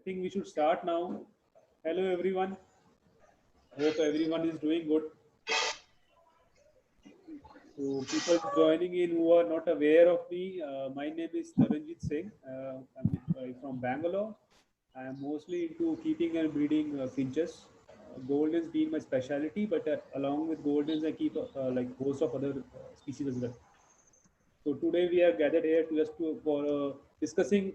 think we should start now. Hello everyone. Hope everyone is doing good. So people joining in who are not aware of me, my name is Taranjit Singh. I'm from Bangalore. I am mostly into keeping and breeding finches. Goldens being my specialty, but along with goldens, I keep like host of other species as well. So today we are gathered here to just to for discussing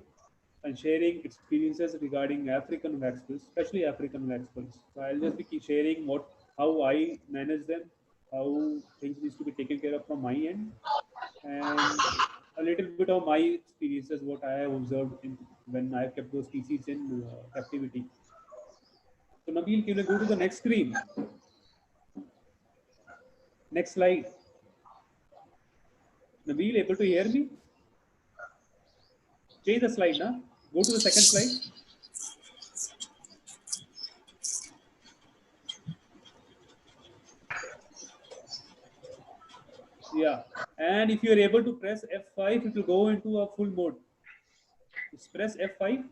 and sharing experiences regarding African waxbills, especially African waxbills. So I'll just be sharing how I manage them, how things needs to be taken care of from my end, and a little bit of my experiences, what I have observed in when I've kept those species in captivity. So Nabil, can you go to the next screen? Next slide. Nabil, able to hear me? Change the slide now. Go to the second slide. Yeah, and if you are able to press F5, it will go into a full mode. Just press F5.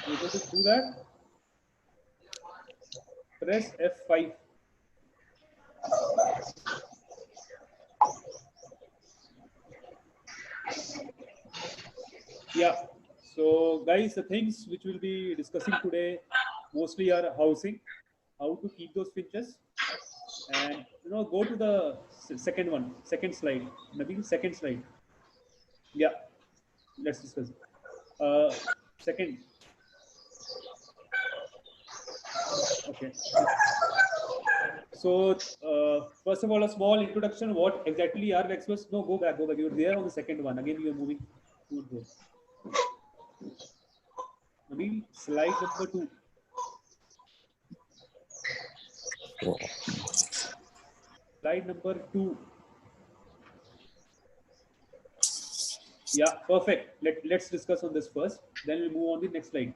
You able to do that? Press F5. Yeah. So, guys, the things which we'll be discussing today mostly are housing, how to keep those finches, and go to the second one, second slide. Nabil, second slide. Yeah, let's discuss. Second. Okay. So, first of all, a small introduction. What exactly are waxbills? No, go back, go back. You're there on the second one. Again, you're moving. Don't go. Nabil, slide number 2. Slide number 2. Yeah, perfect. Let's discuss on this first. Then we'll move on to the next slide.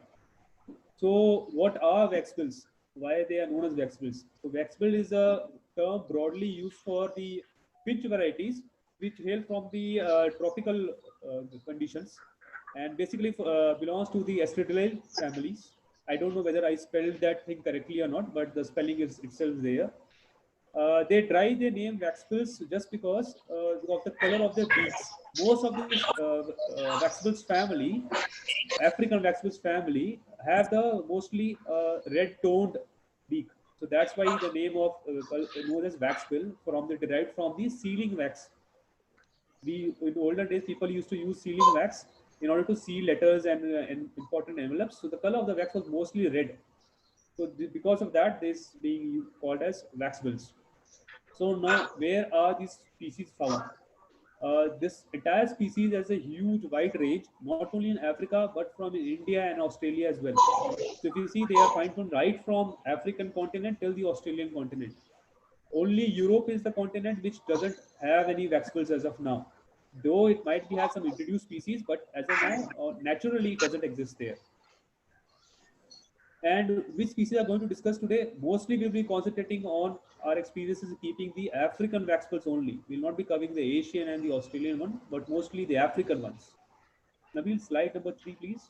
So, what are waxbills? Why they are known as waxbills? So, waxbill is a term broadly used for the finch varieties which hail from the tropical conditions and basically belongs to the Astridae families. I don't know whether I spelled that thing correctly or not, but the spelling is itself there. They derive their name waxbills just because of the color of their beaks. Most of this waxbills family, African waxbills family, have the mostly red toned beak. So that's why the name of known as waxbill from the derived from the sealing wax. We in the older days people used to use sealing wax in order to seal letters and important envelopes. So the color of the wax was mostly red. So because of that, this being called as waxbills. So now, where are these species found? This entire species has a huge wide range, not only in Africa but from India and Australia as well. So if you see, they are found right from African continent till the Australian continent. Only Europe is the continent which doesn't have any waxbills as of now. Though it might be have some introduced species, but as of now, naturally it doesn't exist there. And which species are going to discuss today? Mostly we'll be concentrating on our experiences keeping the African waxbills only. We'll not be covering the Asian and the Australian one, but mostly the African ones. Nabil, slide number 3, please.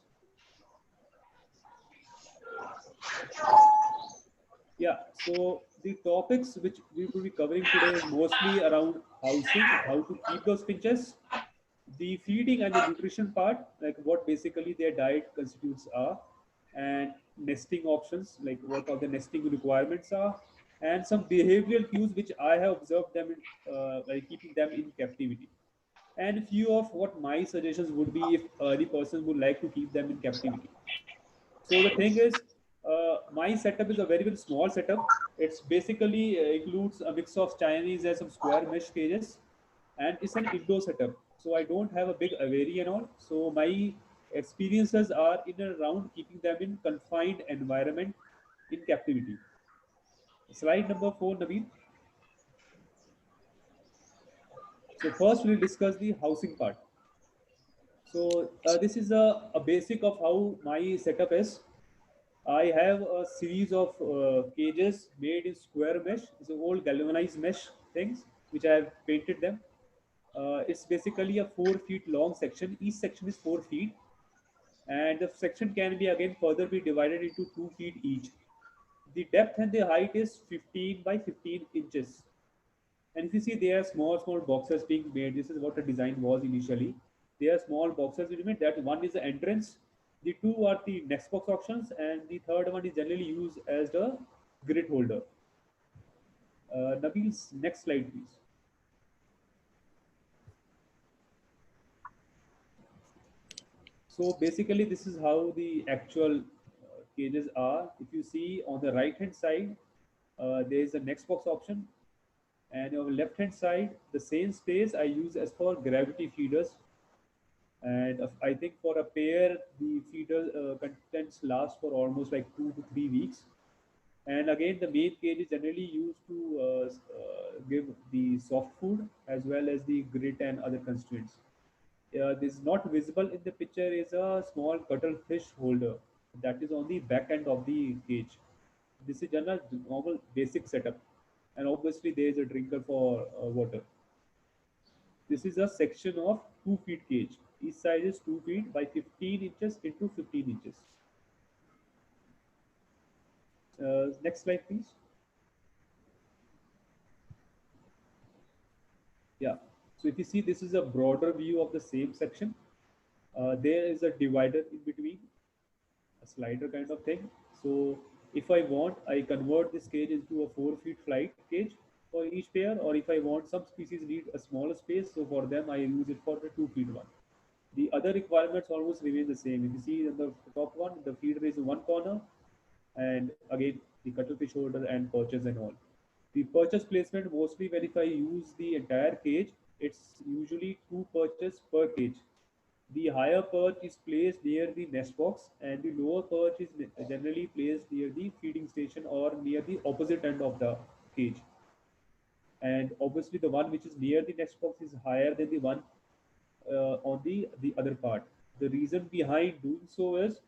Yeah, so the topics which we will be covering today is mostly around housing, how to keep those finches, the feeding and the nutrition part, like what basically their diet constitutes are, and nesting options, like what are the nesting requirements are, and some behavioral cues which I have observed them in, by keeping them in captivity. And few of what my suggestions would be if the person would like to keep them in captivity. So the thing is, my setup is a very, very small setup. It's basically includes a mix of Chinese and some square mesh cages, and it's an indoor setup. So I don't have a big aviary and all. So my experiences are in and around keeping them in confined environment in captivity. Slide number 4, Naveen. So first we'll discuss the housing part. So this is a basic of how my setup is. I have a series of cages made in square mesh. It's old galvanized mesh things which I have painted them. It's basically a 4 feet long section. Each section is 4 feet, and the section can be again further be divided into 2 feet each. The depth and the height is 15 by 15 inches. And if you see, there are small boxes being made. This is what the design was initially. There are small boxes being made. That one is the entrance. The two are the next box options, and the third one is generally used as the grid holder. Nabil's next slide, please. So basically, this is how the actual cages are. If you see on the right hand side, there is a next box option, and on the left hand side, the same space I use as for gravity feeders. And I think for a pair, the feeder contents last for almost like 2 to 3 weeks. And again, the main cage is generally used to give the soft food as well as the grit and other constraints. This is not visible in the picture is a small cuttlefish holder that is on the back end of the cage. This is a normal basic setup, and obviously there is a drinker for water. This is a section of 2 feet cage. Each size is 2 feet by 15 inches into 15 inches. Next slide, please. Yeah. So if you see, this is a broader view of the same section. There is a divider in between, a slider kind of thing. So if I want, I convert this cage into a 4 feet flight cage for each pair, or if I want some species need a smaller space, so for them I use it for the 2 feet one. The other requirements almost remain the same. If you see in the top one, the feeder is in one corner, and again the cuttlefish holder and perches and all. The purchase placement mostly when if I use the entire cage, it's usually two perches per cage. The higher perch is placed near the nest box, and the lower perch is generally placed near the feeding station or near the opposite end of the cage. And obviously, the one which is near the nest box is higher than the one on the other part. The reason behind doing so is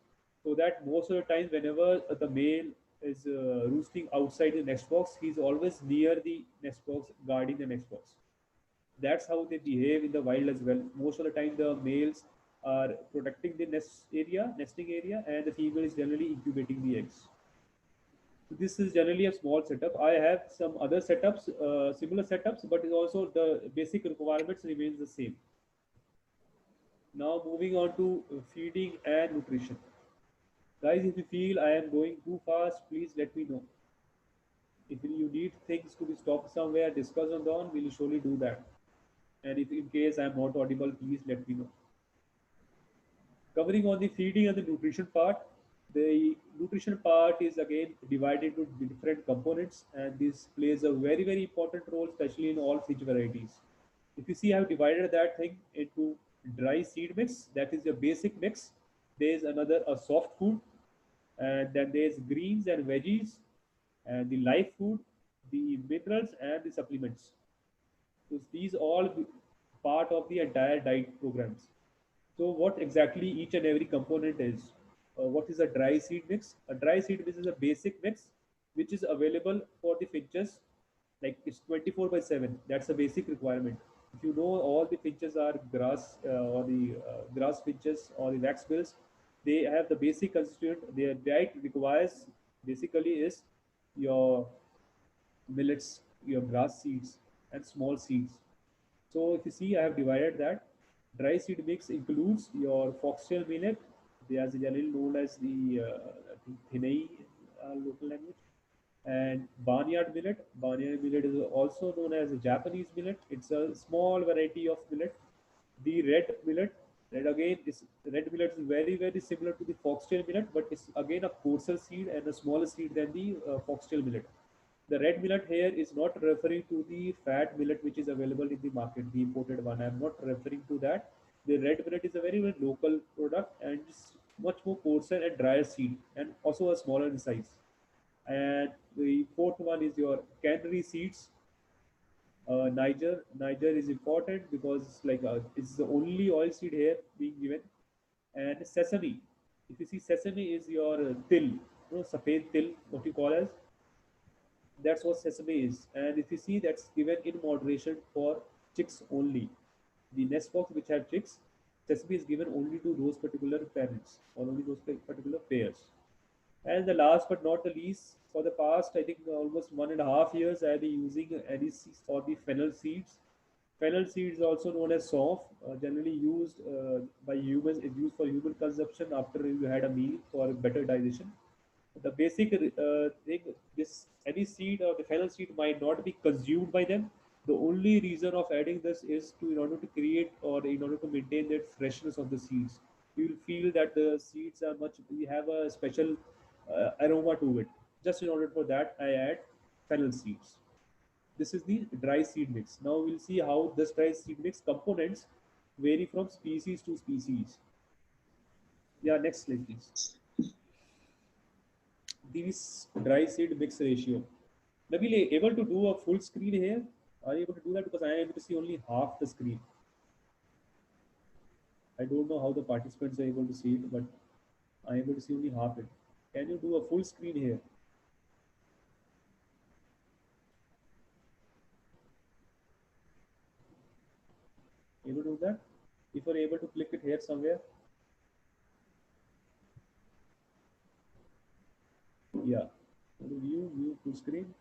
so that most of the time, whenever the male is roosting outside the nest box, he's always near the nest box, guarding the nest box. That's how they behave in the wild as well. Most of the time, the males are protecting the nesting area, and the female is generally incubating the eggs. So this is generally a small setup. I have some other setups, similar setups, but it's also the basic requirements remains the same. Now moving on to feeding and nutrition. Guys, if you feel I am going too fast, please let me know. If you need things to be stopped somewhere, discuss on, we'll surely do that. And if in case I'm not audible, please let me know. Covering on the feeding and the nutrition part, the nutrition part is again divided into different components, and this plays a very important role, especially in all fish varieties. If you see, I've divided that thing into dry seed mix, that is your basic mix. There's another a soft food, and then there's greens and veggies, and the live food, the minerals, and the supplements. So these all part of the entire diet programs. So what exactly each and every component is? What is a dry seed mix? A dry seed mix is a basic mix which is available for the finches. Like it's 24/7. That's a basic requirement. If you know all the finches are grass or the grass finches or the wax bills, they have the basic constituent. Their diet requires basically is your millets, your grass seeds, and small seeds. So if you see, I have divided that. Dry seed mix includes your foxtail millet. They are generally known as the Thinai local language. And barnyard millet. Barnyard millet is also known as a Japanese millet. It's a small variety of millet. The red millet. Red millet is very similar to the foxtail millet, but it's again a coarser seed and a smaller seed than the foxtail millet. The red millet here is not referring to the fat millet which is available in the market, the imported one. I'm not referring to that. The red millet is a very local product, and it's much more coarser and drier seed, and also a smaller in size. And the fourth one is your cannery seeds. Niger is important because it's the only oil seed here being given. And sesame. If you see, sesame is your til, saped til, what you call as. That's what sesame is. And if you see, that's given in moderation for chicks only. The nest box which have chicks, sesame is given only to those particular parents or only those particular pairs. And the last but not the least, for the past, I think almost 1.5 years, I have been using any seeds for the fennel seeds. Fennel seeds, also known as soft, generally used by humans, is used for human consumption after you had a meal for better digestion. The basic thing, this any seed or the fennel seed might not be consumed by them. The only reason of adding this is to in order to create or in order to maintain that freshness of the seeds. You will feel that the seeds are much. We have a special aroma to it. Just in order for that, I add fennel seeds. This is the dry seed mix. Now we'll see how this dry seed mix components vary from species to species. Yeah, next slide, please. This dry seed mix ratio. Nabil, able to do a full screen here? Are you able to do that? Because I am able to see only half the screen. I don't know how the participants are able to see it, but I am able to see only half it. Can you do a full screen here? Able to do that? If you are able to click it here somewhere, yeah. View full screen.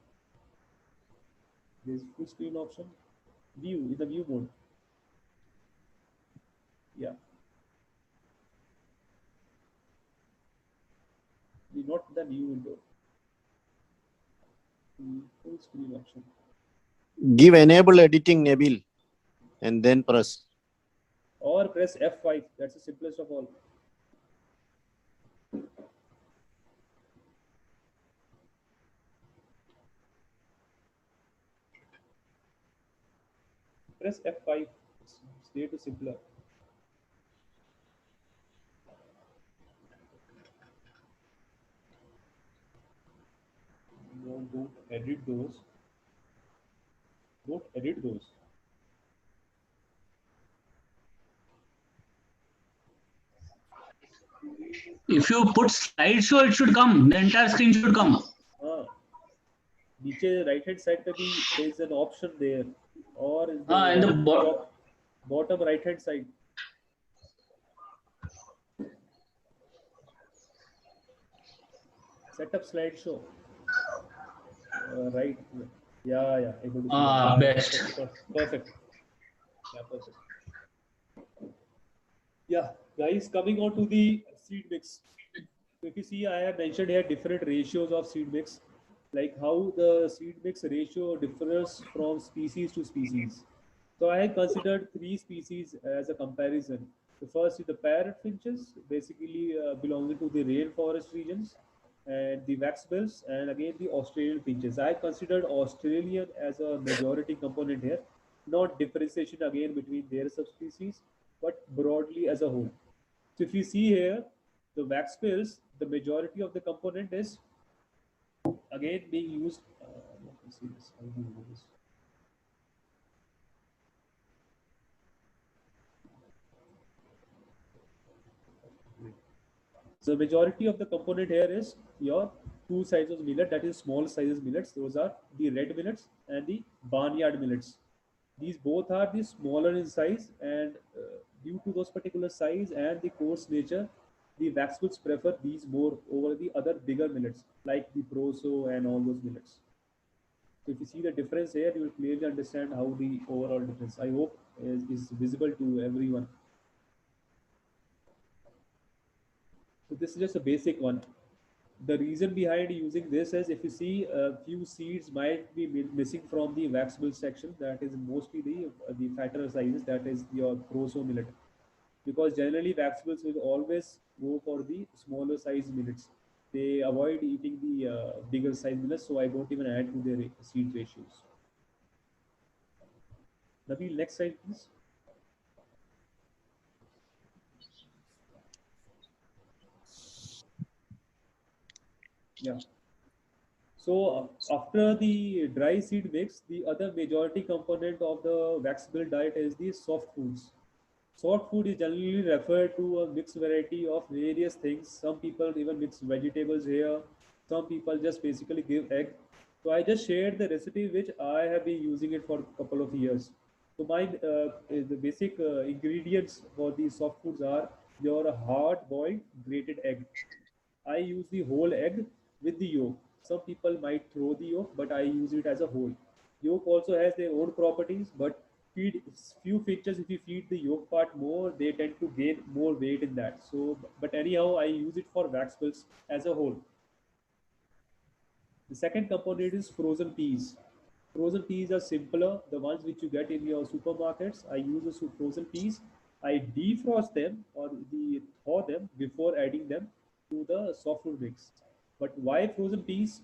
There's full screen option. View in the view mode. Yeah. Not the view window. Full screen option. Give enable editing, Nabil, and then press. Or press F5. That's the simplest of all. Press F5. It's way too simpler. No, don't edit those. Don't edit those. If you put slideshow, it should come. The entire screen should come. नीचे right hand side पे भी there is an option there, or in the bottom right hand side. Set up slideshow. Right. Yeah. Able to see best. Perfect. Yeah, perfect. Yeah, guys, coming on to the seed mix. So if you see, I have mentioned here different ratios of seed mix, like how the seed mix ratio differs from species to species. So I have considered 3 species as a comparison. The first is the parrot finches, basically belonging to the rainforest regions, and the waxbills, and again the Australian finches. I considered Australian as a majority component here, not differentiation again between their subspecies, but broadly as a whole. So if you see here, the waxbills, the majority of the component is again being used. Let me see this. How do you do this? So the majority of the component here is your 2 sizes millet, that is small sizes millets. Those are the red millets and the barnyard millets. These both are the smaller in size, and due to those particular size and the coarse nature, the waxwoods prefer these more over the other bigger millets like the proso and all those millets. So if you see the difference here, you will clearly understand how the overall difference, I hope, is visible to everyone. So this is just a basic one. The reason behind using this is, if you see, a few seeds might be missing from the waxbill section, that is mostly the fatter sizes, that is your proso millet, because generally waxbills will always go for the smaller size millets. They avoid eating the bigger size millets, so I don't even add to their seed ratios. Nabil, next slide, please. Yeah. So after the dry seed mix, the other majority component of the waxbill diet is the soft foods. Soft food is generally referred to a mixed variety of various things. Some people even mix vegetables here. Some people just basically give egg. So I just shared the recipe which I have been using it for a couple of years. So the basic ingredients for these soft foods are your hard-boiled grated egg. I use the whole egg with the yolk. Some people might throw the yolk, but I use it as a whole. Yolk also has their own properties, but feed few features. If you feed the yolk part more, they tend to gain more weight in that. So, but anyhow, I use it for wax pills as a whole. The second component is frozen peas. Frozen peas are simpler, the ones which you get in your supermarkets. I use the frozen peas. I defrost them or thaw them before adding them to the soft food mix. But why frozen peas?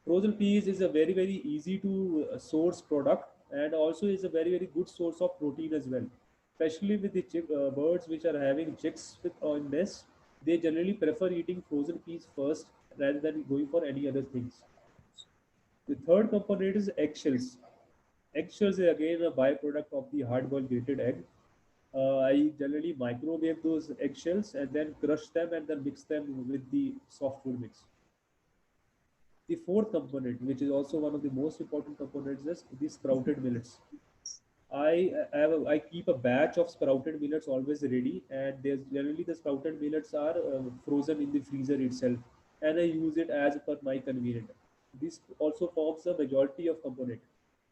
Frozen peas is a very easy to source product, and also is a very good source of protein as well. Especially with the birds which are having chicks with on nest, they generally prefer eating frozen peas first rather than going for any other things. The third component is eggshells. Eggshells is again a byproduct of the hard-boiled grated egg. I generally microwave those eggshells and then crush them and then mix them with the soft food mix. The fourth component, which is also one of the most important components, is the sprouted millets. I keep a batch of sprouted millets always ready, and there's generally the sprouted millets are frozen in the freezer itself, and I use it as per my convenient. This also forms the majority of component.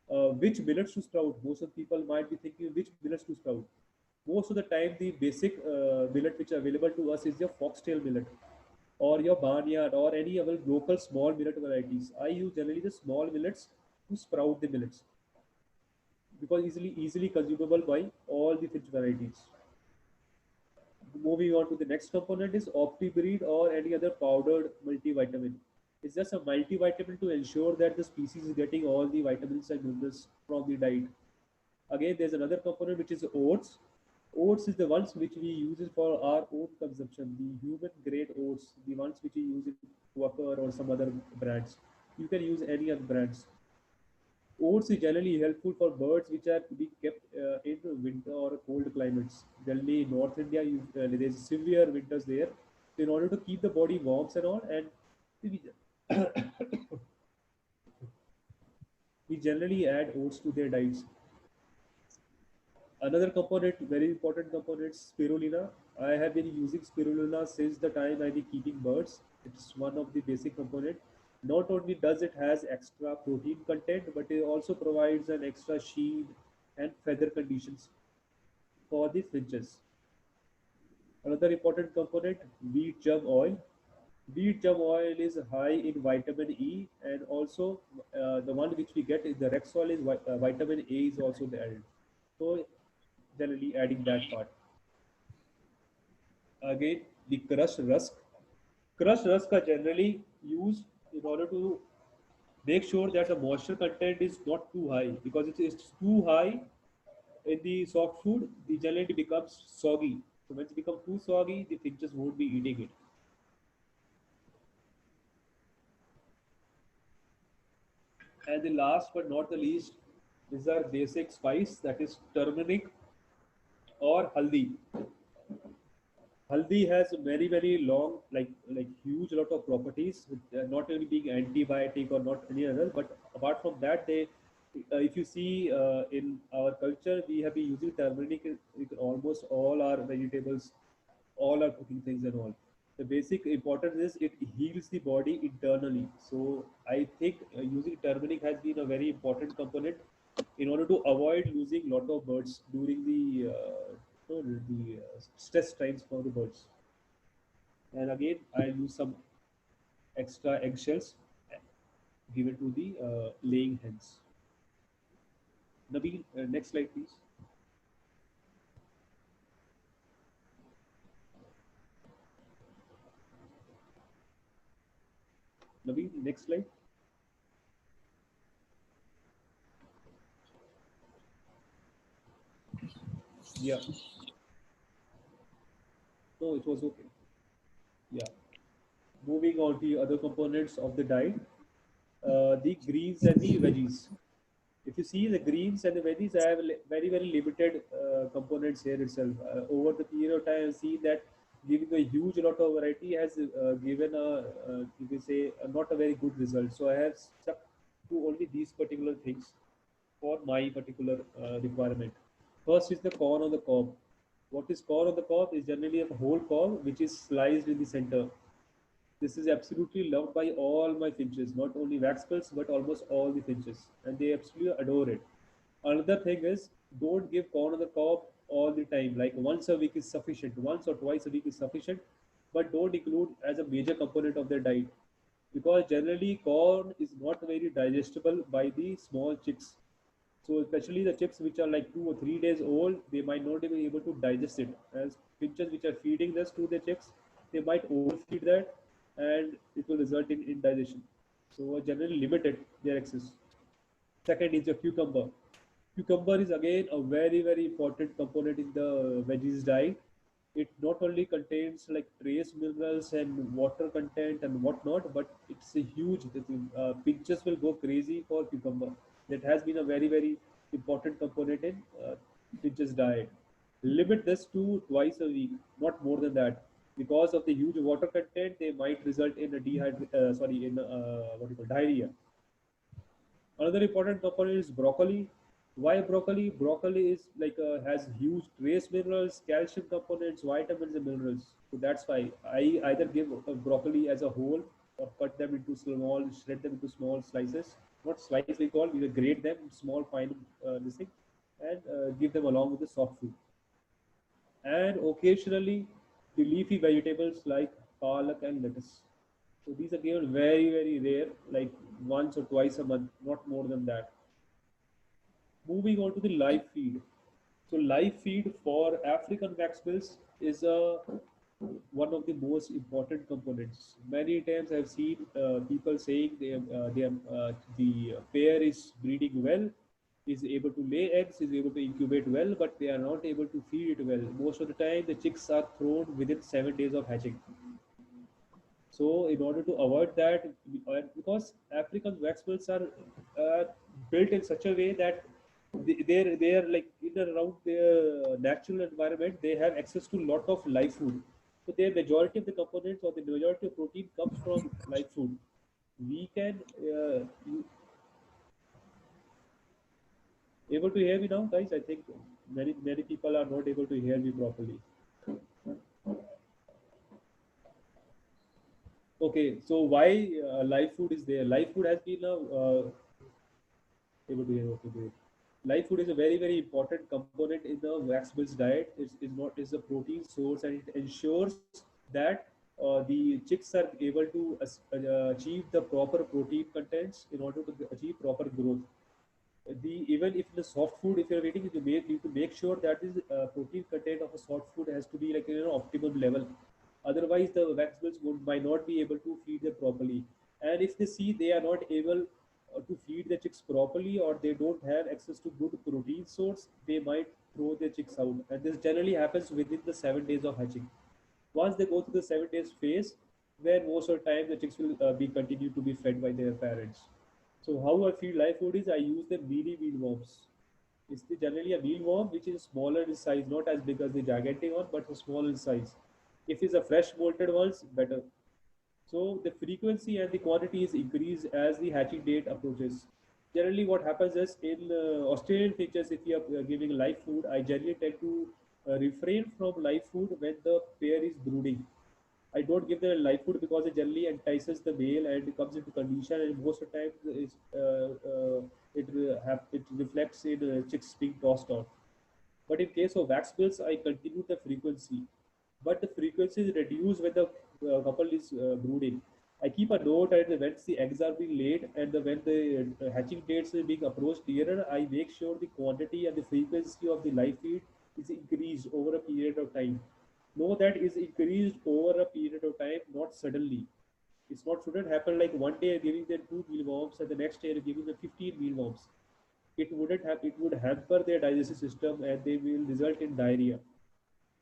Which millets to sprout? Most of people might be thinking which millets to sprout. Most of the time, the basic millet which are available to us is your foxtail millet or your barnyard or any other local small millet varieties. I use generally the small millets to sprout the millets because easily consumable by all the fish varieties. Moving on to the next component is OptiBreed or any other powdered multivitamin. It's just a multivitamin to ensure that the species is getting all the vitamins and minerals from the diet. Again, there's another component which is oats. Oats is the ones which we use it for our own consumption, the human grade oats, the ones which we use in Quaker or some other brands. You can use any other brands. Oats is generally helpful for birds which are to be kept in winter or cold climates. Generally, in North India, there's severe winters there. So in order to keep the body warm and all, and we, we generally add oats to their diets. Another component, very important component, spirulina. I have been using spirulina since the time I've been keeping birds. It's one of the basic component. Not only does it has extra protein content, but it also provides an extra sheen and feather conditions for the finches. Another important component, wheat germ oil. Wheat germ oil is high in vitamin E, and also the one which we get in the Rexall is vitamin A is also added. So generally adding that part. Again, the crushed rusk. Crushed rusk are generally used in order to make sure that the moisture content is not too high because it is too high in the soft food, the generally becomes soggy. So when it becomes too soggy, the finches won't be eating it. And the last but not the least is our basic spice that is turmeric or haldi. Haldi has very long, like huge lot of properties, not only being antibiotic or not any other, but apart from that, if you see in our culture, we have been using turmeric in almost all our vegetables, all our cooking things and all. The basic importance is it heals the body internally. So I think using turmeric has been a very important component in order to avoid losing lot of birds during the stress times for the birds. And again, I'll use some extra eggshells given to the laying hens. Nabil, next slide, please. Nabil, next slide. Yeah. No, it was okay. Yeah. Moving on to the other components of the diet, the greens and the veggies. If you see the greens and the veggies, I have very limited components here itself. Over the period of time, I see that giving a huge lot of variety has given you can say, not a very good result. So I have stuck to only these particular things for my particular requirement. First is the corn on the cob. What is corn on the cob is generally a whole cob which is sliced in the center. This is absolutely loved by all my finches, not only waxbills but almost all the finches, and they absolutely adore it. Another thing is, don't give corn on the cob all the time. Like once a week is sufficient. Once or twice a week is sufficient, but don't include as a major component of their diet, because generally corn is not very digestible by the small chicks. So especially the chicks which are like 2 or 3 days old, they might not be able to digest it. As finches which are feeding this to the chicks, they might overfeed that, and it will result in indigestion. So generally limited their access. Second is your cucumber. Cucumber is again a very important component in the veggies diet. It not only contains like trace minerals and water content and whatnot, but it's a huge. Pinches will go crazy for cucumber. That has been a very important component in pinches diet. Limit this to twice a week, not more than that. Because of the huge water content, they might result in a what you call diarrhea. Another important component is broccoli. Why broccoli? Broccoli is like has huge trace minerals, calcium components, vitamins, and minerals. So that's why I either give broccoli as a whole or cut them into small, shred them into small slices. Not slice we call. We grate them small, fine, this thing, and give them along with the soft food. And occasionally the leafy vegetables like palak and lettuce. So these are given very rare, like once or twice a month, not more than that. Moving on to the live feed. So live feed for African waxbills is one of the most important components. Many times I've seen people saying the pair is breeding well, is able to lay eggs, is able to incubate well, but they are not able to feed it well. Most of the time, the chicks are thrown within 7 days of hatching. So in order to avoid that, because African waxbills are uh, built in such a way that they're like in and around their natural environment, they have access to lot of live food. So their majority of the components or the majority of protein comes from live food. We can able to hear me now, guys? I think many people are not able to hear me properly. Okay, so why live food is there? Live food has been able to hear. Okay, great. Live food is a very important component in the wax-based diet. Is a protein source, and it ensures that the chicks are able to achieve the proper protein contents in order to achieve proper growth. The even if the soft food, if you're eating, you need to make sure that is protein content of a soft food has to be like optimum level. Otherwise, the wax bills might not be able to feed them properly. And if they see they are not able to feed the chicks properly, or they don't have access to good protein source, they might throw their chicks out. And this generally happens within the 7 days of hatching. Once they go through the 7 days phase, then most of the time the chicks will be continued to be fed by their parents. So how I feed live food is I use the mini mealworms. It's generally a mealworm which is smaller in size, not as big as the gigantic one, but small in size. If it's a fresh bolted ones, better. So the frequency and the quantity is increased as the hatching date approaches. Generally, what happens is in Australian finches, if you are giving live food, I generally tend to refrain from live food when the pair is brooding. I don't give them live food because it generally entices the male and it comes into condition, and most of the time it reflects in chicks being tossed off. But in case of wax bills, I continue the frequency, but the frequency is reduced when the couple is brooding. I keep a note at the when the eggs are being laid and when the hatching dates are being approached nearer. I make sure the quantity and the frequency of the live feed is increased over a period of time. Know that is increased over a period of time, not suddenly. It's not shouldn't happen like one day giving them 2 mealworms and the next day giving them 15 mealworms. It wouldn't have it would hamper their digestive system and they will result in diarrhea.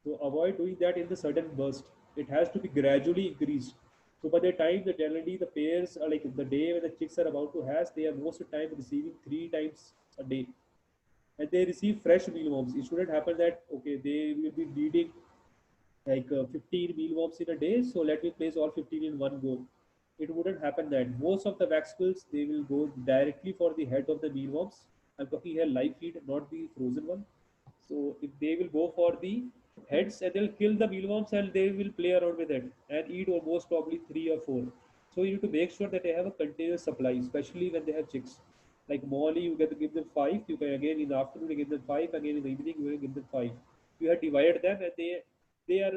So avoid doing that in the sudden burst. It has to be gradually increased. So by the time the generally the pairs are like the day when the chicks are about to hatch, they are most of the time receiving 3 times a day. And they receive fresh mealworms. It shouldn't happen that okay, they will be needing like 15 mealworms in a day, so let me place all 15 in one go. It wouldn't happen that. Most of the wax pills, they will go directly for the head of the mealworms. I'm talking here live feed, not the frozen one. So if they will go for the heads, and they'll kill the mealworms and they will play around with it and eat almost probably three or four. So you need to make sure that they have a continuous supply, especially when they have chicks. Like morning, you get to give them five. You can again in the afternoon you give them five. Again in the evening you give them five. You have divided them, and they are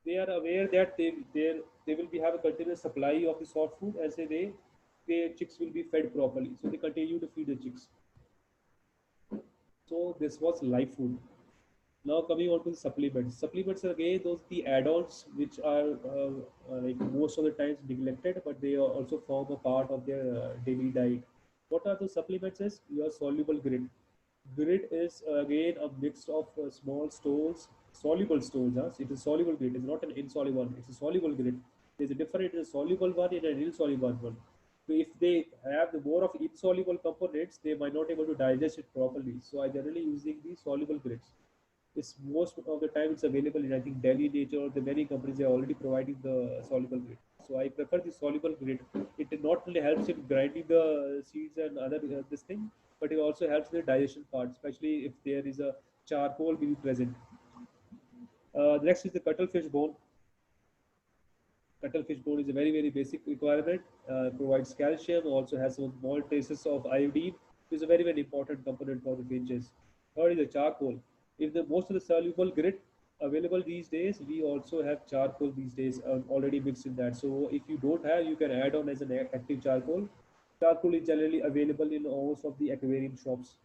they are aware that they will be have a continuous supply of the soft food, as their chicks will be fed properly. So they continue to feed the chicks. So this was live food. Now coming on to the supplements. Supplements are again those the add-ons which are like most of the times neglected, but they also form a part of their daily diet. What are those supplements? Is your soluble grit. Grit is again a mix of small stones, soluble stones. Huh? So it is soluble grit. It's not an insoluble one. It's a soluble grit. There's a different soluble one and an insoluble one. So if they have the more of insoluble components, they might not able to digest it properly. So I generally using the soluble grits. It's most of the time it's available in I think Delhi Nature or the many companies are already providing the soluble grit. So I prefer the soluble grit. It not only helps in grinding the seeds and other this thing, but it also helps the digestion part, especially if there is a charcoal being present. Next is the cuttlefish bone. Cuttlefish bone is a very basic requirement. Provides calcium, also has some small traces of iodine, which is a very important component for the finches. Third is the charcoal. If the most of the soluble grit available these days, we also have charcoal these days already mixed in that. So if you don't have, you can add on as an active charcoal. Charcoal is generally available in most of the aquarium shops.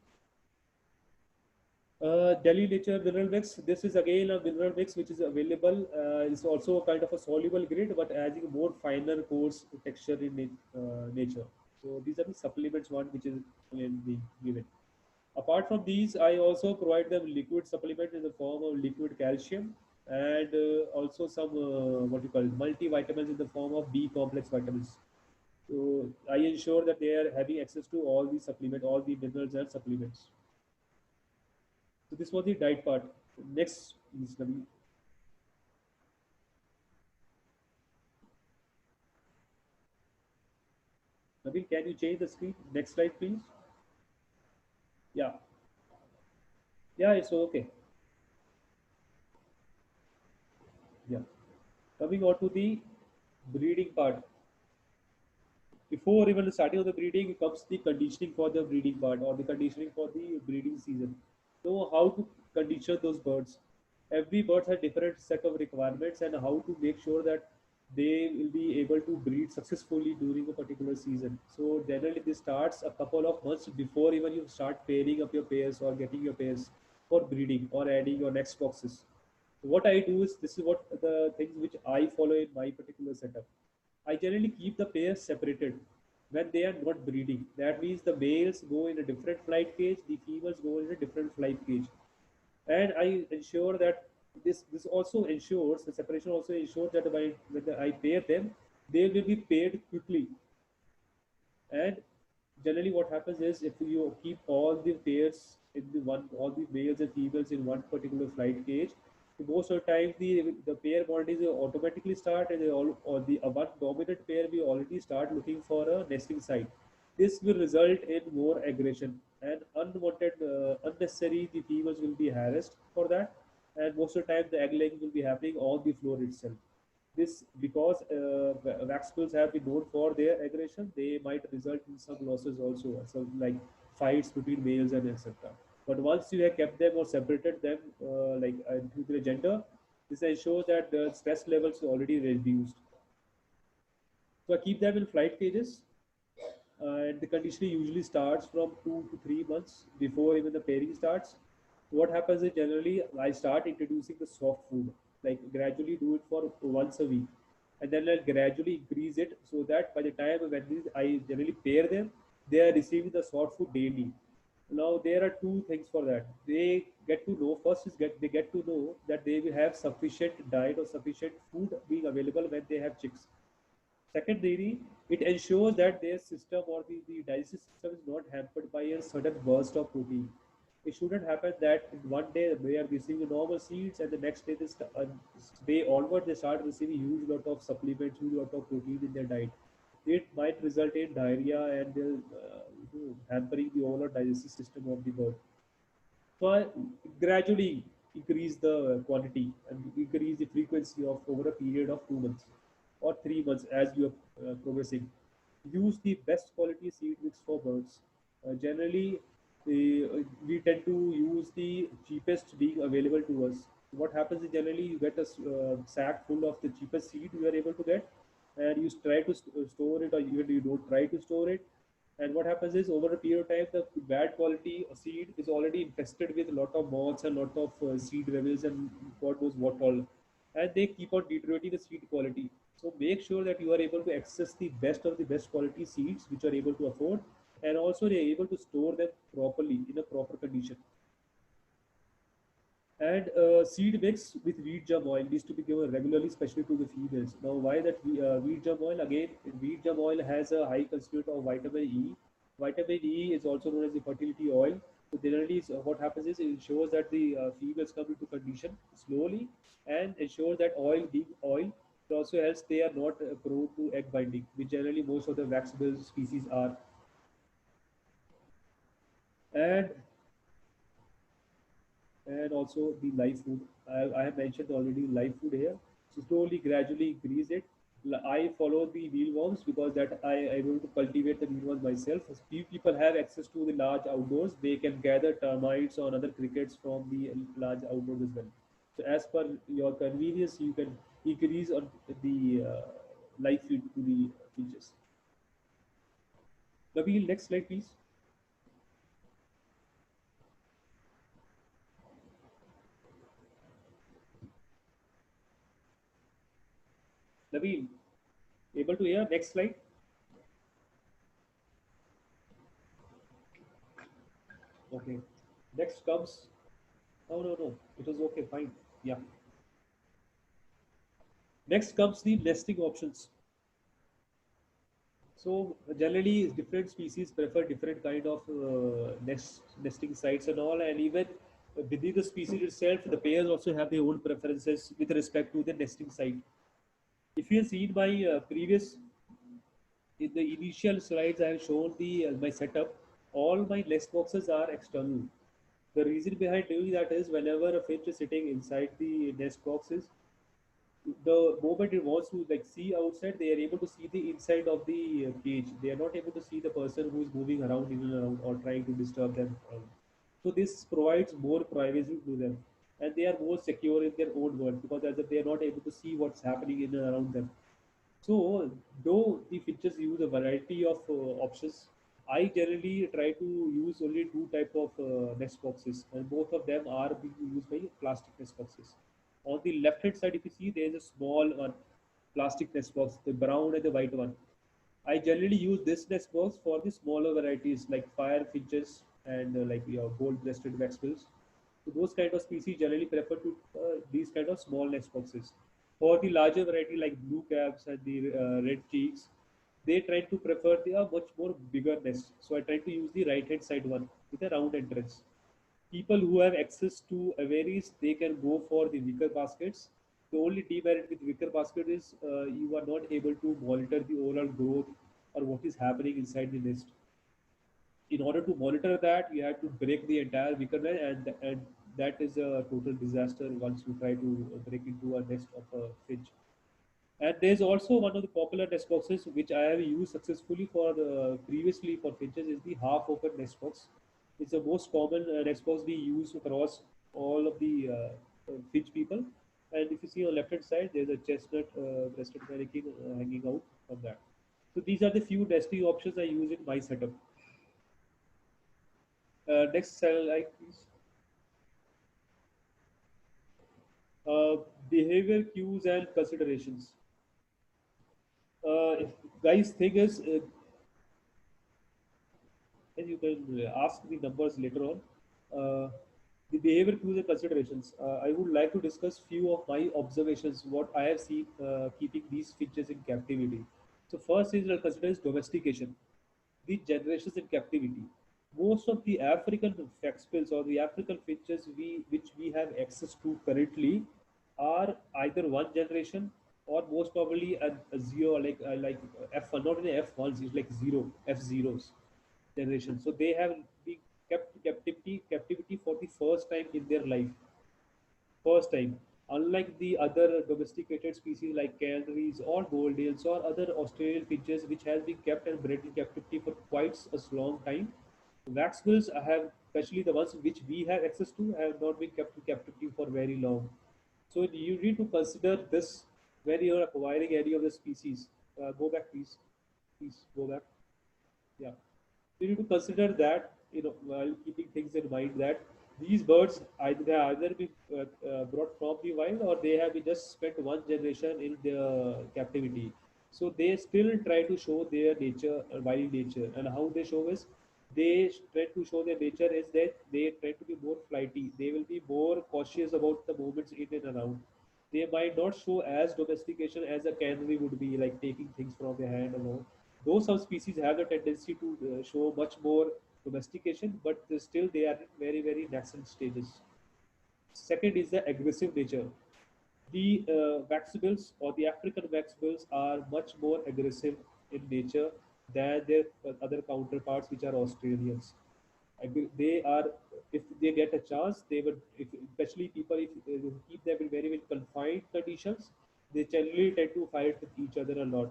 Delhi Nature mineral mix. This is again a mineral mix which is available. It's also a kind of a soluble grade, but adding more finer coarse texture in nature. So these are the supplements one which is being given. Apart from these, I also provide them liquid supplement in the form of liquid calcium and also some what you call it, multivitamins in the form of B complex vitamins. So I ensure that they are having access to all the supplement, all the minerals and supplements. So this was the diet part. Next, Ms. Nabil. Nabil, can you change the screen? Next slide, please. Yeah, yeah, it's okay. Yeah. Coming on to the breeding part. Before even starting of the breeding comes the conditioning for the breeding part or the conditioning for the breeding season. So how to condition those birds. Every bird has different set of requirements and how to make sure that they will be able to breed successfully during a particular season. So generally this starts a couple of months before even you start pairing up your pairs or getting your pairs for breeding or adding your next boxes. So what I do is this is what the things which I follow in my particular setup. I generally keep the pairs separated when they are not breeding. That means the males go in a different flight cage, the females go in a different flight cage. And I ensure that this also ensures the separation also ensures that when I pair them, they will be paired quickly. And generally, what happens is if you keep all the pairs in the one, all the males and females in one particular flight cage, so most of the time the pair bonding will automatically start, and they all or the one dominant pair will already start looking for a nesting site. This will result in more aggression and unwanted, unnecessary. The females will be harassed for that, and most of the time the egg laying will be happening on the floor itself. This because wax quills have been known for their aggression, they might result in some losses also, so like fights between males and etc. But once you have kept them or separated them due to their gender, this ensures that the stress levels are already reduced. So I keep them in flight cages, and the conditioning usually starts from 2 to 3 months before even the pairing starts. What happens is generally I start introducing the soft food, like gradually do it for once a week, and then I'll gradually increase it so that by the time when I generally pair them, they are receiving the soft food daily. Now there are two things for that. They get to know first is they get to know that they will have sufficient diet or sufficient food being available when they have chicks. Secondly, it ensures that their system or the digestive system is not hampered by a sudden burst of protein. It shouldn't happen that in one day they are receiving normal seeds and the next day, day onward, they start receiving huge lot of supplements, huge lot of protein in their diet. It might result in diarrhea and hampering the overall digestive system of the bird. So I gradually increase the quantity and increase the frequency of over a period of 2 months or 3 months as you are progressing. Use the best quality seed mix for birds. Generally, we tend to use the cheapest being available to us. What happens is generally you get a sack full of the cheapest seed you are able to get, and you try to store it, or even you don't try to store it. And what happens is over a period of time, the bad quality seed is already infested with a lot of moths and lot of seed rebels and God knows what all, and they keep on deteriorating the seed quality. So make sure that you are able to access the best of the best quality seeds which are able to afford, and also they are able to store them properly in a proper condition. And seed mix with wheat germ oil needs to be given regularly, especially to the females. Now, why that wheat germ oil? Again, wheat germ oil has a high constituent of vitamin E. Vitamin E is also known as the fertility oil. So generally, what happens is it ensures that the females come into condition slowly, and ensures that oil being oil, it also helps they are not prone to egg binding, which generally most of the wax-based species are. And also the live food. I have mentioned already live food here. So slowly, gradually increase it. I follow the mealworms because that I able to cultivate the mealworms myself. As few people have access to the large outdoors, they can gather termites or other crickets from the large outdoors as well. So as per your convenience, you can increase on the live feed to the finches. Nabil, next slide, please. Nabil, able to hear? Next slide. Okay. Next comes. Oh, no, no. It was okay, fine. Yeah. Next comes the nesting options. So generally, different species prefer different kind of nesting sites and all, and even within the species itself, the pairs also have their own preferences with respect to the nesting site. If you have seen my previous, in the initial slides, I have shown the my setup. All my nest boxes are external. The reason behind doing that is whenever a finch is sitting inside the nest boxes, the moment it wants to like see outside, they are able to see the inside of the cage. They are not able to see the person who is moving around in and around or trying to disturb them. So this provides more privacy to them, and they are more secure in their own world because as if they are not able to see what's happening in and around them. So, though the features use a variety of options, I generally try to use only two type of nest boxes, and both of them are being used by plastic nest boxes. On the left hand side, if you see, there is a small one, plastic nest box, the brown and the white one. I generally use this nest box for the smaller varieties like fire finches and like your gold-breasted waxbills. So those kind of species generally prefer to these kind of small nest boxes. For the larger variety like blue caps and the red cheeks, they try to prefer the much more bigger nest. So I try to use the right hand side one with a round entrance. People who have access to aviaries, they can go for the wicker baskets. The only demerit with wicker basket is you are not able to monitor the overall growth or what is happening inside the nest. In order to monitor that, you have to break the entire wicker net, and that is a total disaster once you try to break into a nest of a finch. And there's also one of the popular nest boxes which I have used successfully for previously for finches is the half open nest box. It's the most common nest box we use across all of the finch people. And if you see on left hand side, there's a chestnut breasted mannequin hanging out from that. So these are the few nesting options I use in my setup. Next slide, please. Uh, Behavior cues and considerations. If guys thing is and you can ask the numbers later on. Uh, the behavior cues and considerations. I would like to discuss few of my observations, what I have seen keeping these finches in captivity. So first is considers domestication, the generations in captivity. Most of the African faxpils or the African finches which we have access to currently are either one generation or most probably a zero like F1, not in F1s, it's like zero F zeros generation. So they have been kept captivity for the first time in their life. First time. Unlike the other domesticated species like canaries or gold eels or other Australian finches, which has been kept and bred in captivity for quite a long time, waxbills have, especially the ones which we have access to, have not been kept in captivity for very long. So you need to consider this when you are acquiring any of the species. Go back, please. Please go back. Yeah. You need to consider that, while keeping things in mind, that these birds either they have either been brought from the wild, or they have been just spent one generation in their captivity. So they still try to show their nature, wild nature, and how they show is they try to show their nature is that they try to be more flighty. They will be more cautious about the movements in and around. They might not show as domestication as a canary would be, like taking things from their hand and all. Though some species have the tendency to show much more domestication, but still they are in very, very nascent stages. Second is the aggressive nature. The waxbills or the African waxbills are much more aggressive in nature than their other counterparts, which are Australians. They are, if they get a chance, they would, if, especially people, if keep them in very, very confined conditions, they generally tend to fight with each other a lot.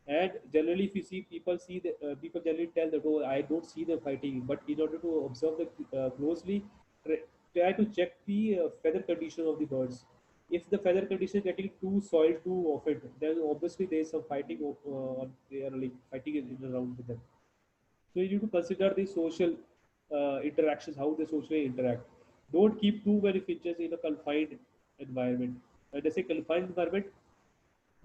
And generally, if you see people see the people generally tell that, oh, I don't see them fighting. But in order to observe them closely, try, try to check the feather condition of the birds. If the feather condition is getting too soiled too often, then obviously there is some fighting. They are like fighting in and around with them. So you need to consider the social interactions, how they socially interact. Don't keep too many finches in a confined environment. When I say confined environment,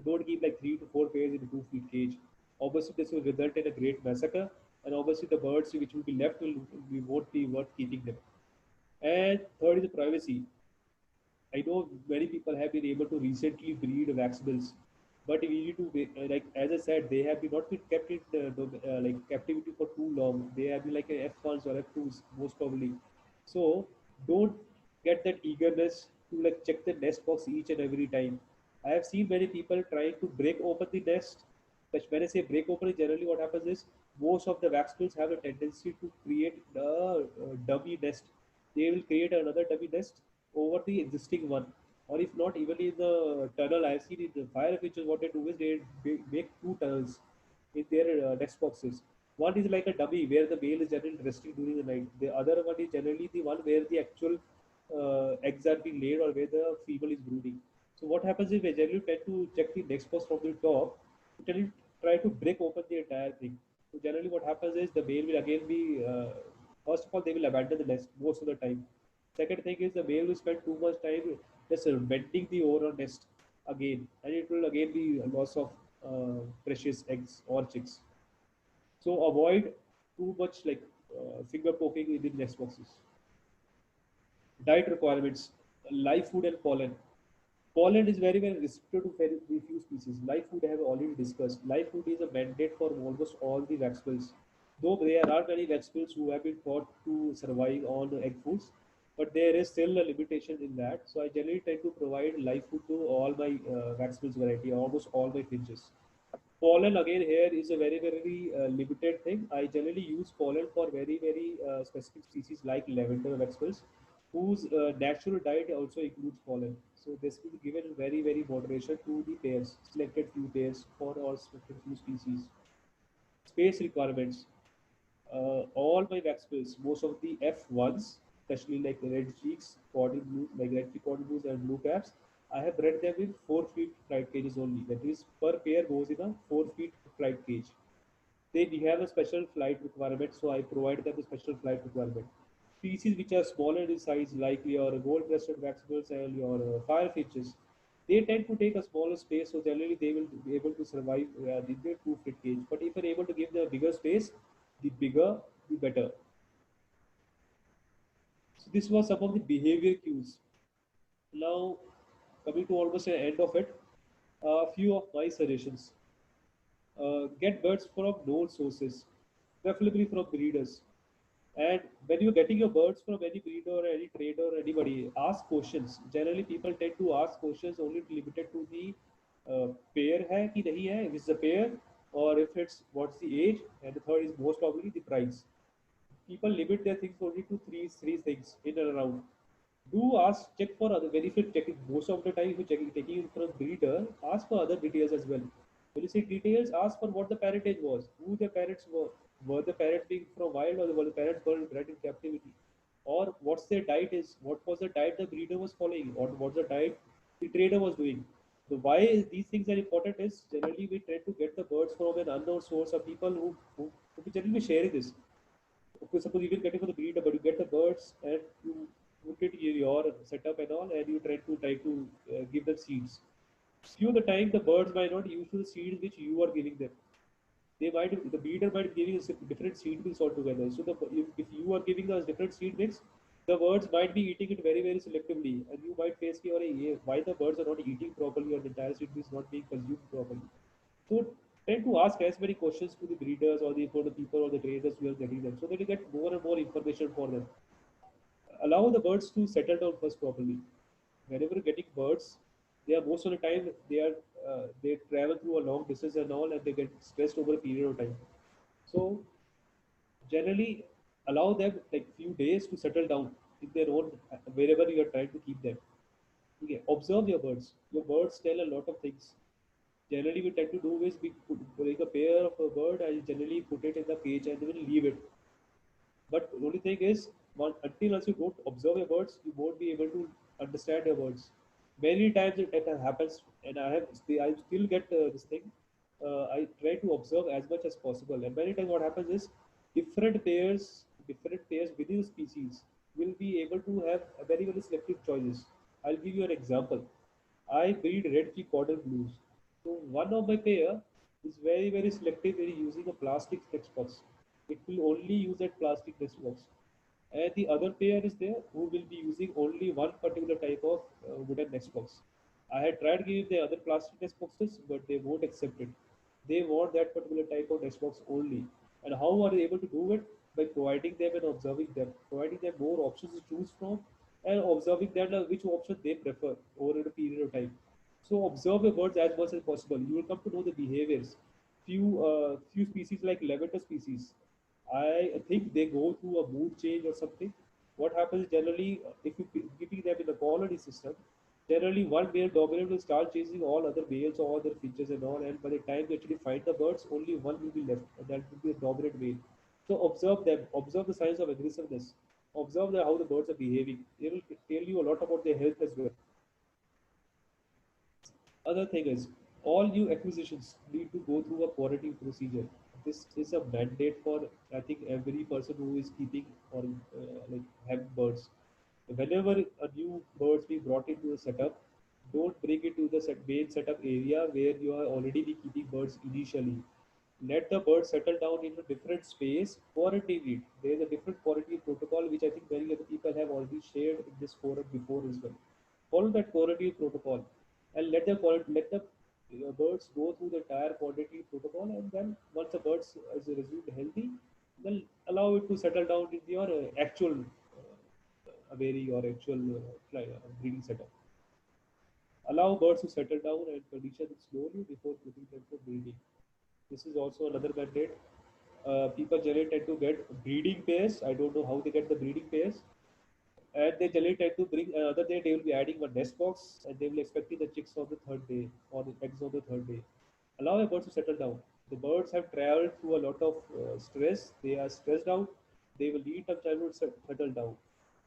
don't keep like 3 to 4 pairs in a 2 feet cage. Obviously, this will result in a great massacre, and obviously the birds which will be left won't be worth keeping them. And third is the privacy. I know many people have been able to recently breed waxbills, but we need to like as I said, they have been not been kept in like captivity for too long. They have been like a F1s or F2s most probably. So don't get that eagerness to like check the nest box each and every time. I have seen many people trying to break open the nest. But when I say break open, generally what happens is most of the waxbills have a tendency to create a dummy nest. They will create another dummy nest over the existing one, or if not even in the tunnel. I've seen in the fire features what they do is they make two tunnels in their nest boxes. One is like a dummy where the male is generally resting during the night. The other one is generally the one where the actual eggs are being laid, or where the female is brooding. So what happens is they generally tend to check the nest box from the top to try to break open the entire thing. So generally what happens is the male will again be first of all they will abandon the nest most of the time. Second thing is the male will spend too much time just bending the overall nest again, and it will again be a loss of precious eggs or chicks. So avoid too much like finger poking in the nest boxes. Diet requirements, live food and pollen. Pollen is very, very restricted to very few species. Live food I have already discussed. Live food is a mandate for almost all the waxbills. Though there are many waxbills who have been taught to survive on egg foods, but there is still a limitation in that. So I generally try to provide live food to all my waxbills variety, almost all my finches. Pollen again here is a very, very limited thing. I generally use pollen for very, very specific species like lavender waxbills, whose natural diet also includes pollen. So this will be given in very, very moderation to the pairs, selected few pairs for all selected few species. Space requirements. All my waxbills, most of the F1s, especially like red cheeks, cordon blue, like red cheek cordon blues and blue caps, I have bred them in 4 feet flight cages only. That is, per pair goes in a 4 feet flight cage. They have a special flight requirement, so I provide them a special flight requirement. Species which are smaller in size, like your gold-breasted waxbills and your firefinches, they tend to take a smaller space, so generally they will be able to survive in their 2 feet cage. But if you're able to give them a bigger space, the bigger, the better. So this was some of the behavior cues. Now, coming to almost the end of it, a few of my suggestions. Get birds from known sources, preferably from breeders. And when you're getting your birds from any breeder or any trader or anybody, ask questions. Generally, people tend to ask questions only limited to the pair hai ki nahi hai, if it's a pair, or if it's what's the age, and the third is most probably the price. people limit their things only to three things in and around. Do ask, check for other benefit checking. Most of the time, if you're taking it from breeder, ask for other details as well. When you say details, ask for what the parentage was, who the parents were the parents being from wild or were the parents were bred in captivity, or what's their diet is, what was the diet the breeder was following, or what's the diet the trader was doing. The why these things are important is generally we try to get the birds from an unknown source or people who generally sharing this. Okay, suppose you will get it for the breeder, but you get the birds and you put it in your setup and all, and you try to give them seeds. Few the time the birds might not use the seeds which you are giving them. They might the breeder might give you a different seed mix altogether. So if you are giving us different seed mix, the birds might be eating it very selectively, and you might face your why the birds are not eating properly or the entire seed is not being consumed properly. So tend to ask as many questions to the breeders or for the people or the traders who are getting them, so that you get more and more information for them. Allow the birds to settle down first properly. Whenever you're getting birds, they are most of the time they travel through a long distance and all, and they get stressed over a period of time. So generally allow them like few days to settle down in their own wherever you are trying to keep them. Okay, observe your birds. Your birds tell a lot of things. Generally, we tend to do is we take a pair of a bird and generally put it in the cage and we will leave it. But the only thing is, until you don't observe your birds, you won't be able to understand your birds. Many times it happens, and I still get this thing. I try to observe as much as possible, and many times what happens is different pairs within the species will be able to have a very selective choices. I'll give you an example. I breed red key cordon blues. So one of my pair is very selective in using a plastic text box. It will only use that plastic text box. And the other pair is there who will be using only one particular type of wooden text box. I had tried giving the other plastic text boxes, but they won't accept it. They want that particular type of text box only. And how are they able to do it? By providing them and observing them, providing them more options to choose from, and observing that which option they prefer over a period of time. So observe the birds as much as possible. You will come to know the behaviors. Few species like lavender species, I think they go through a mood change or something. What happens generally, if you keeping them in the colony system, generally one male dominant will start chasing all other males or other features and all, and by the time they actually find the birds, only one will be left, and that will be a dominant male. So observe them, observe the signs of aggressiveness, observe how the birds are behaving. They will tell you a lot about their health as well. Other thing is, all new acquisitions need to go through a quarantine procedure. This is a mandate for I think every person who is keeping or like have birds. Whenever a new birds be brought into the setup, don't bring it to the main setup area where you are already be keeping birds initially. Let the birds settle down in a different space, quarantine it. There is a different quarantine protocol which I think many other people have already shared in this forum before as well. Follow that quarantine protocol and let the birds go through the entire quarantine protocol, and then once the birds is resumed healthy, then allow it to settle down in your actual aviary or actual breeding setup. Allow birds to settle down and condition it slowly before putting them for breeding. This is also another mandate. People generally tend to get breeding pairs. I don't know how they get the breeding pairs. And they generally tend to bring another day, they will be adding one nest box and they will expecting the chicks on the third day or the eggs on the third day. Allow the birds to settle down. The birds have traveled through a lot of stress. They are stressed out. They will need some time to settle down.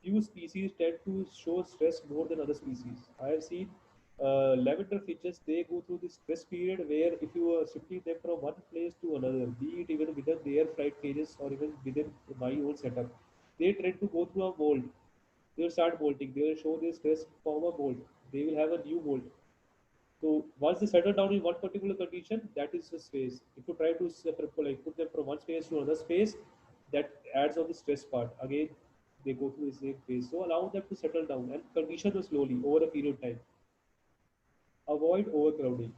Few species tend to show stress more than other species. I have seen lavender finches, they go through this stress period where if you are shifting them from one place to another, be it even within their flight cages or even within my own setup, they tend to go through a mold. They will start molting. They will show their stress form a mold. They will have a new mold. So once they settle down in one particular condition, that is the space. If you try to like put them from one space to another space, that adds on the stress part. Again, they go through the same phase. So allow them to settle down and condition them slowly over a period of time. Avoid overcrowding.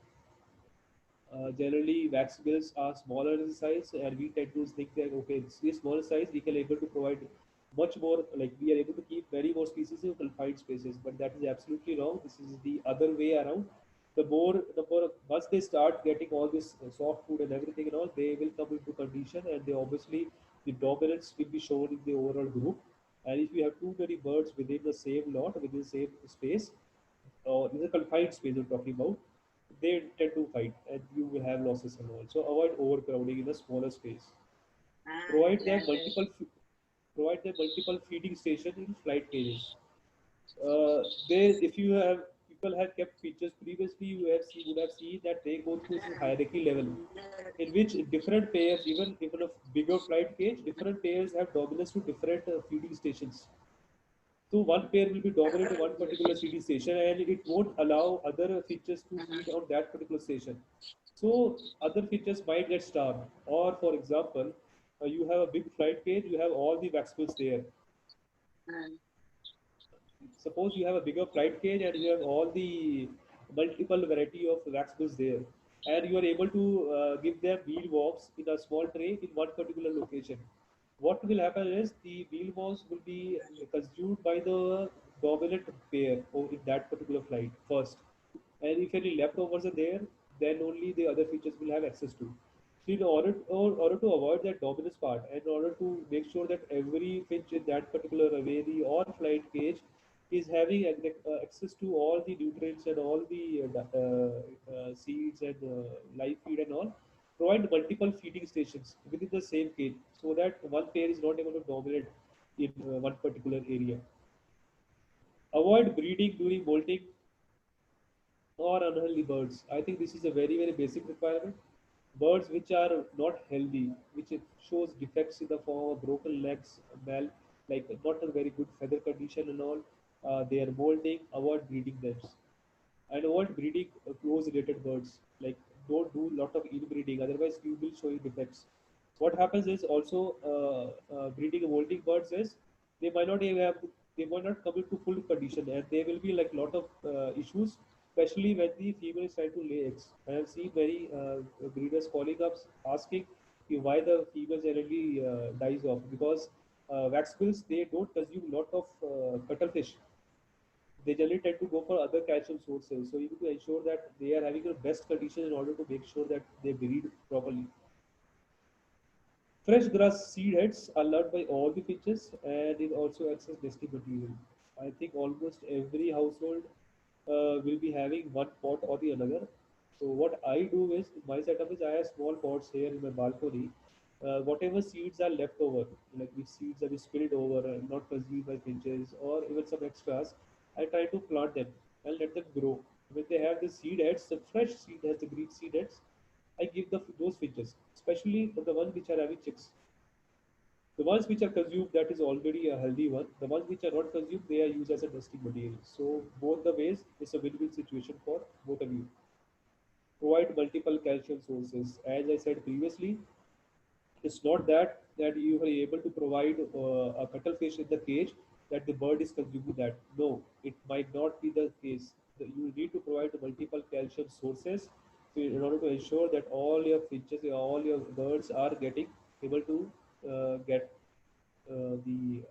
Generally, wax bills are smaller in size, and we tend to think that okay, this smaller size we can able to provide much more. Like we are able to keep many more species in confined spaces, but that is absolutely wrong. This is the other way around. The more once they start getting all this soft food and everything and all, they will come into condition, and they obviously the dominance will be shown in the overall group. And if you have too many birds within the same lot, within the same space, or in a confined space we're talking about, they tend to fight and you will have losses and all. So avoid overcrowding in a smaller space. Provide them multiple provide them multiple feeding stations in flight cages. There, if you have people have kept features previously, you have seen would have seen that they go through this hierarchy level, in which different pairs, even a bigger flight cage, different pairs have dominance to different feeding stations. So one pair will be dominant to one particular CD station, and it won't allow other features to feed on that particular station. So other features might get starved. Or for example, you have a big flight cage, you have all the vaxables there. Suppose you have a bigger flight cage and you have all the multiple variety of vaxables there, and you are able to give them meal worms in a small tray in one particular location. What will happen is the mealworms will be consumed by the dominant pair in that particular flight first. And if any leftovers are there, then only the other features will have access to. So in order to avoid that dominance part, and in order to make sure that every finch in that particular aviary or flight cage is having access to all the nutrients and all the seeds and live feed and all, provide multiple feeding stations within the same cage so that one pair is not able to dominate in one particular area. Avoid breeding during molting or unhealthy birds. I think this is a very, very basic requirement. Birds which are not healthy, which it shows defects in the form of broken legs, like not a very good feather condition and all, they are molting, avoid breeding them. And avoid breeding close related birds. Like don't do lot of inbreeding, otherwise you will show you defects. What happens is also breeding molting birds is they might not even have they might not come into full condition, and there will be like lot of issues, especially when the female is trying to lay eggs. I have seen many breeders calling up asking why the female generally dies off, because wax bills they don't consume lot of cuttlefish. They generally tend to go for other calcium sources. So you need to ensure that they are having the best condition in order to make sure that they breed properly. Fresh grass seed heads are loved by all the finches, and it also acts as nesting material. I think almost every household will be having one pot or the another. So what I do is my setup is I have small pots here in my balcony. Whatever seeds are left over, like which seeds are spilled over and not consumed by finches or even some extras, I try to plant them and let them grow. When they have the seed heads, the fresh seed has the green seed heads, I give those finches, especially the ones which are having chicks. The ones which are consumed, that is already a healthy one. The ones which are not consumed, they are used as a nesting material. So both the ways, it's a win-win situation for both of you. Provide multiple calcium sources. As I said previously, it's not that you are able to provide a cuttlefish in the cage that the bird is consuming that. No, it might not be the case. You need to provide multiple calcium sources in order to ensure that all your finches, all your birds are getting able to get the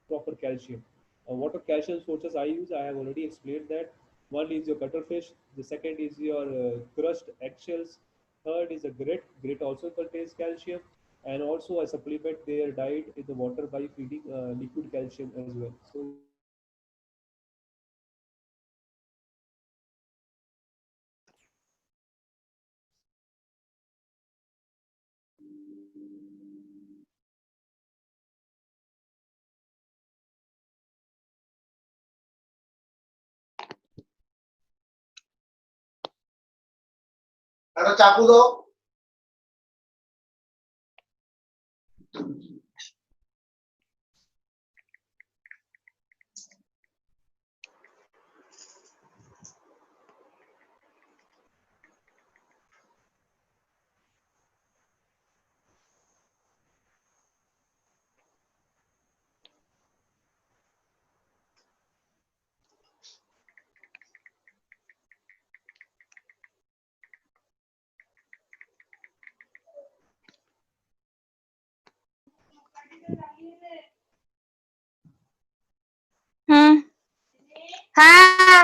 proper calcium. What are calcium sources I use? I have already explained that. One is your cuttlefish. The second is your crushed eggshells. Third is a grit. Grit also contains calcium. And also I supplement their diet in the water by feeding liquid calcium as well. So these are the একটা চাকু দাও। হ্যাঁ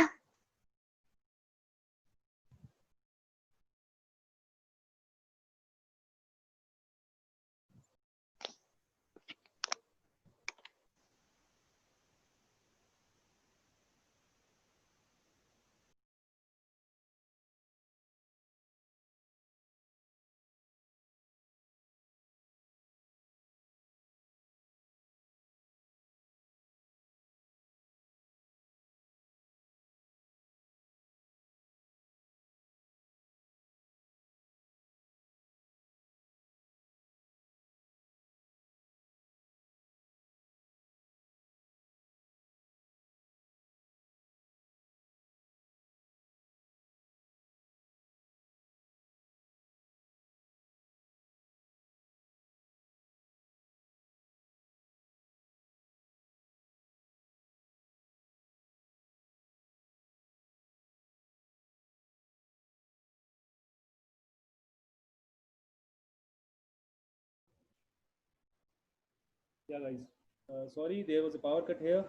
Yeah, guys. Sorry, there was a power cut here.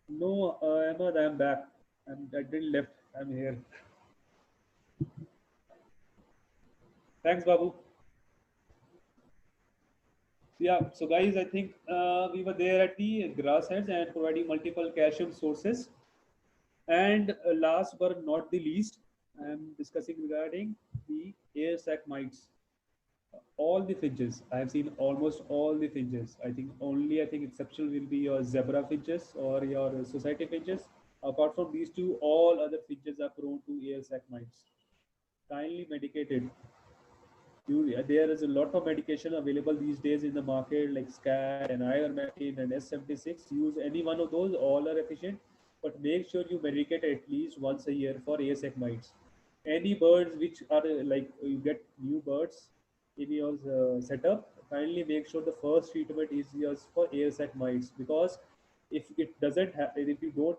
No, Ahmad, I'm back. I didn't left. I'm here. Thanks, Babu. Yeah, so guys, I think we were there at the grassheads and providing multiple calcium sources. And last but not the least, I'm discussing regarding the air sac mites. All the finches. I have seen almost all the finches. I think exception will be your zebra finches or your society finches. Apart from these two, all other finches are prone to air sac mites. Kindly medicated. There is a lot of medication available these days in the market, like SCAT and ivermectin and S76. Use any one of those, all are efficient, but make sure you medicate at least once a year for ASEC mites. Any birds which are like you get new birds in your setup, kindly make sure the first treatment is yours for ASEC mites, because if it doesn't have, if you don't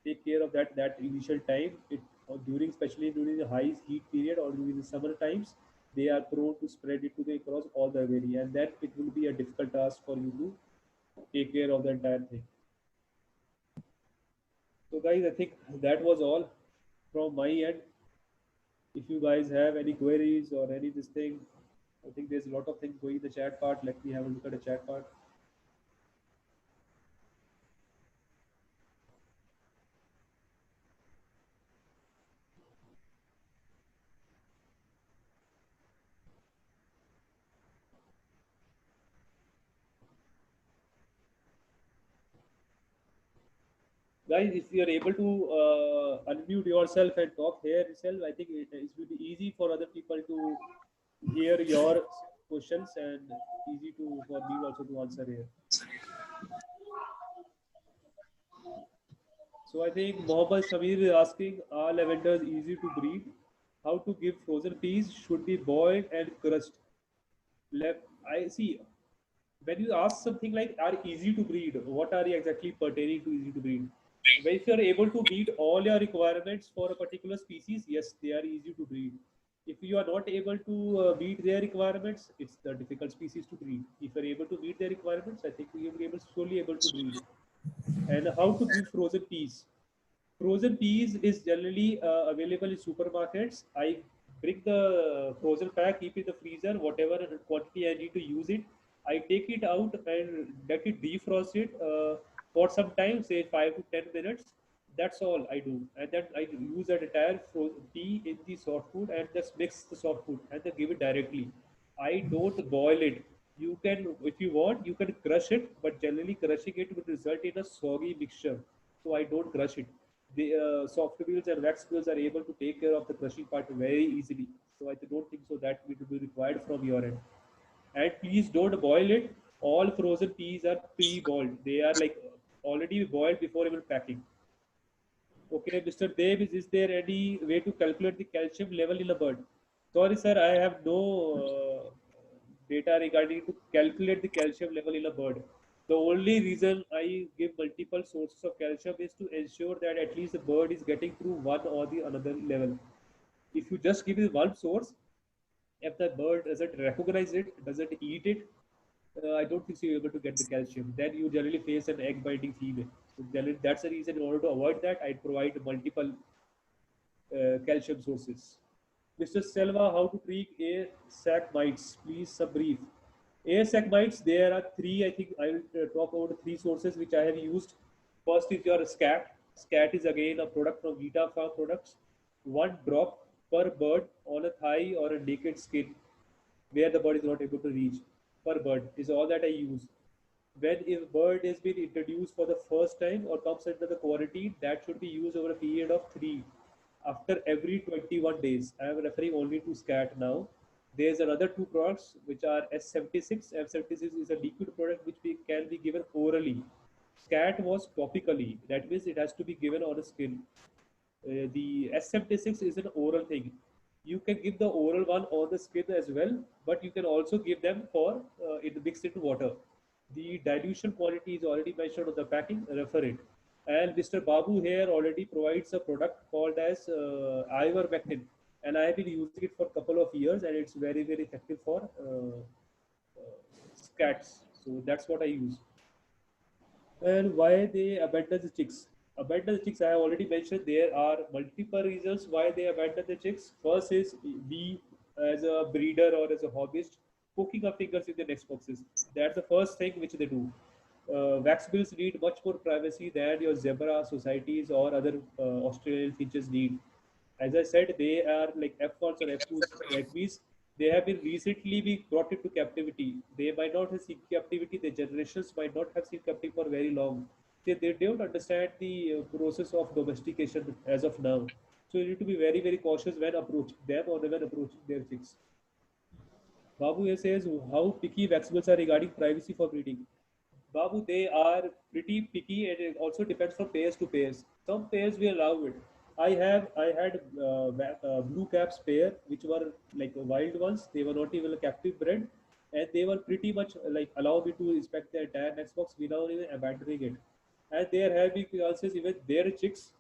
take care of that initial time, it or during, especially during the high heat period or during the summer times, they are prone to spread it to the across all the area, and that it will be a difficult task for you to take care of the entire thing. So guys, I think that was all from my end. If you guys have any queries or any this thing, I think there's a lot of things going in the chat part. Let me have a look at the chat part. Guys, if you are able to unmute yourself and talk here itself, I think it will be easy for other people to hear your questions and easy to for me also to answer here. So I think Mohammed Shamir is asking, are lavenders easy to breed? How to give frozen peas should be boiled and crushed. I see. When you ask something like are easy to breed, what are you exactly pertaining to easy to breed? Well, if you are able to meet all your requirements for a particular species, yes, they are easy to breed. If you are not able to meet their requirements, it's the difficult species to breed. If you are able to meet their requirements, I think you will be able solely able to breed. And how to give frozen peas? Frozen peas is generally available in supermarkets. I bring the frozen pack, keep in the freezer, whatever quantity I need to use it. I take it out and let it defrost it for some time, say 5 to 10 minutes. That's all I do, and then I use that entire pea in the soft food and just mix the soft food and then give it directly. I don't boil it. You can, if you want, you can crush it, but generally crushing it would result in a soggy mixture. So I don't crush it. The soft wheels and wax wheels are able to take care of the crushing part very easily. So I don't think so that it will be required from your end. And please don't boil it. All frozen peas are pre-boiled. They are like already boiled before even packing. Okay, Mr. Dev, is there any way to calculate the calcium level in a bird? Sorry, sir, I have no data regarding to calculate the calcium level in a bird. The only reason I give multiple sources of calcium is to ensure that at least the bird is getting through one or the another level. If you just give it one source, if the bird doesn't recognize it, doesn't eat it, I don't think so you're able to get the calcium. Then you generally face an egg binding female. So generally, that's the reason in order to avoid that, I provide multiple calcium sources. Mr. Selva, how to treat air sac mites? Please, some brief. Air sac mites, there are three, I think I will talk about three sources which I have used. First is your SCAT. SCAT is again a product from Vita Farm products. One drop per bird on a thigh or a naked skin where the bird is not able to reach per bird is all that I use. When a bird has been introduced for the first time or comes under the quarantine, that should be used over a period of 3 after every 21 days. I am referring only to SCAT now. There's another two products which are S76. S76 is a liquid product which can be given orally. SCAT was topically. That means it has to be given on the skin. The S76 is an oral thing. You can give the oral one on the skin as well, but you can also give them for mixed into water. The dilution quantity is already mentioned on the packing. Refer it. And Mr. Babu here already provides a product called as ivermectin. and I have been using it for a couple of years, and it's very very effective for cats. So that's what I use. And why they abandon the chicks? Abandon the chicks, I have already mentioned there are multiple reasons why they abandon the chicks. First is we, as a breeder or as a hobbyist, poking our fingers in the nest boxes. That's the first thing which they do. Wax bills need much more privacy than your zebra societies or other Australian finches need. As I said, they are like F1s or F2s, like means they have been recently be brought into captivity. They might not have seen captivity, their generations might not have seen captivity for very long. They don't understand the process of domestication as of now. So you need to be very, very cautious when approaching them or when approaching their chicks. Babu here says how picky vaccinables are regarding privacy for breeding. Babu, they are pretty picky, and it also depends from pairs to pairs. Some pairs we allow it. I had blue caps pair which were like wild ones. They were not even a captive bred, and they were pretty much like allow me to inspect the entire next box without even abandoning it. And there have been cases even their chicks,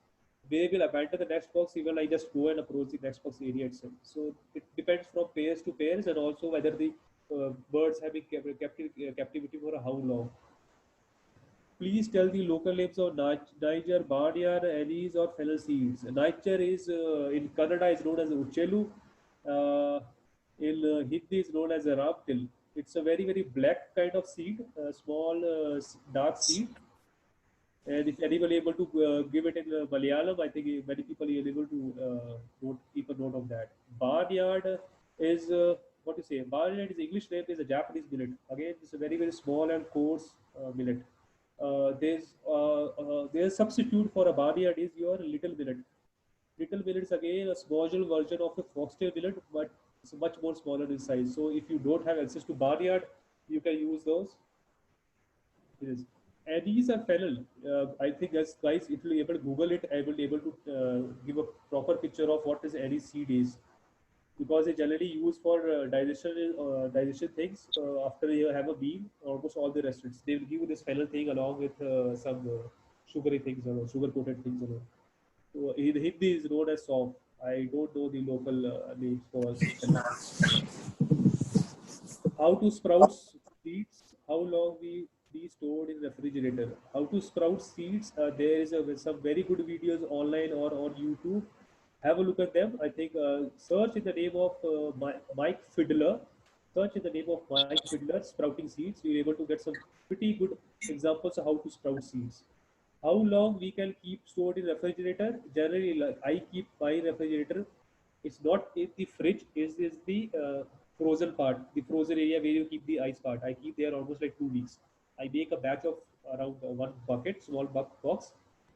they will abandon the next box even I just go and approach the next box area itself. So it depends from pairs to pairs, and also whether the birds have been captivity for how long. Please tell the local names of Niger, Barnyard, Anise, or fennel seeds. Niger is in Kannada is known as Uchelu. Uh, in Hindi is known as a Ramtil. It's a very very black kind of seed, a small dark seed. And if anybody able to give it in Malayalam, I think many people are able to keep a note of that. Barnyard is what you say. Barnyard is English name is a Japanese millet. Again, it's a very very small and coarse millet. There's substitute for a barnyard is your little millet. Little millet is again a small version of a foxtail millet, but it's much more smaller in size. So if you don't have access to barnyard, you can use those. Yes. Anise and fennel. I think as guys, if you able to Google it, I will be able to give a proper picture of what is anise seed is, because they generally used for digestion things after you have a meal. Almost all the restaurants they will give you this fennel thing along with some sugary things or sugar coated things. So in Hindi is known as soft. I don't know the local names for fennel. How to sprout seeds? How long we be stored in refrigerator? How to sprout seeds? There is some very good videos online or on YouTube. Have a look at them. I think search in the name of Mike Fiddler. Search in the name of Mike Fiddler sprouting seeds. You're able to get some pretty good examples of how to sprout seeds. How long we can keep stored in refrigerator? Generally, like I keep my refrigerator. It's not in the fridge. Is the frozen part, the frozen area where you keep the ice part. I keep there almost like 2 weeks. I make a batch of around one bucket, small box,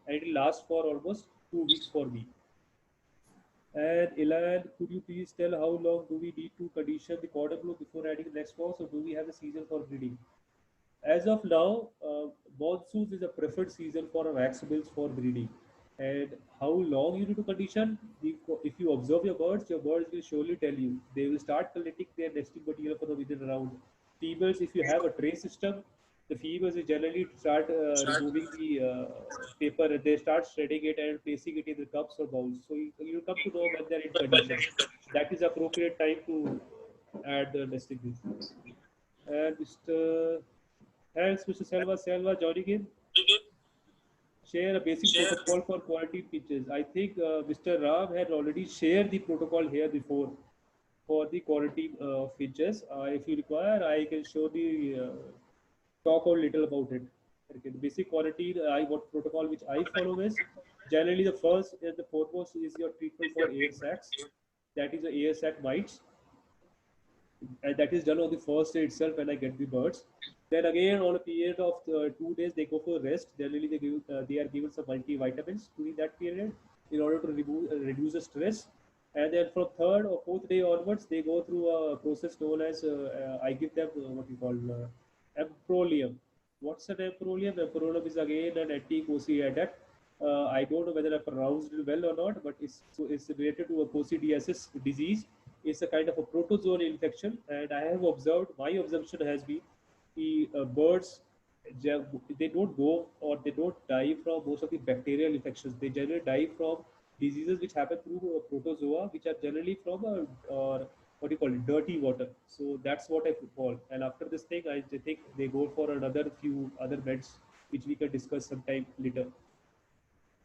and it will last for almost 2 weeks for me. And Ilan, could you please tell how long do we need to condition the cordon bleu before adding the next box, or do we have a season for breeding? As of now, monsoons is a preferred season for wax bills for breeding. And how long you need to condition? If you observe your birds will surely tell you. They will start collecting their nesting material for the within around. Females, if you have a tray system, the females will generally start removing the paper, and they start shredding it and placing it in the cups or bowls. So you come to know when they're in condition. That is appropriate time to add the nesting bees. And Mr. Thanks, Mr. Selva joining in. Share a basic protocol for quality pitches. I think Mr. Ram had already shared the protocol here before for the quality pitches. If you require, I can show the talk a little about it. Okay, the basic quality, what protocol which I follow is generally the first and the foremost is your treatment for air sacs. That is the air sac mites, and that is done on the first day itself when I get the birds. Then again, on a period of 2 days, they go for rest. Generally, they are given some multivitamins during that period in order to reduce the stress. And then from third or fourth day onwards, they go through a process known as I give them what you call amprolium. What's an amprolium? Amprolium is again an anti-coccidioids. I don't know whether I pronounced it well or not, but it's related to a coccidiosis disease. It's a kind of a protozoal infection, and I have observed. My observation has been the birds, they don't go or they don't die from most of the bacterial infections. They generally die from diseases which happen through protozoa, which are generally from or what do you call it, dirty water. So that's what I call. And after this thing, I think they go for another few other beds, which we can discuss sometime later.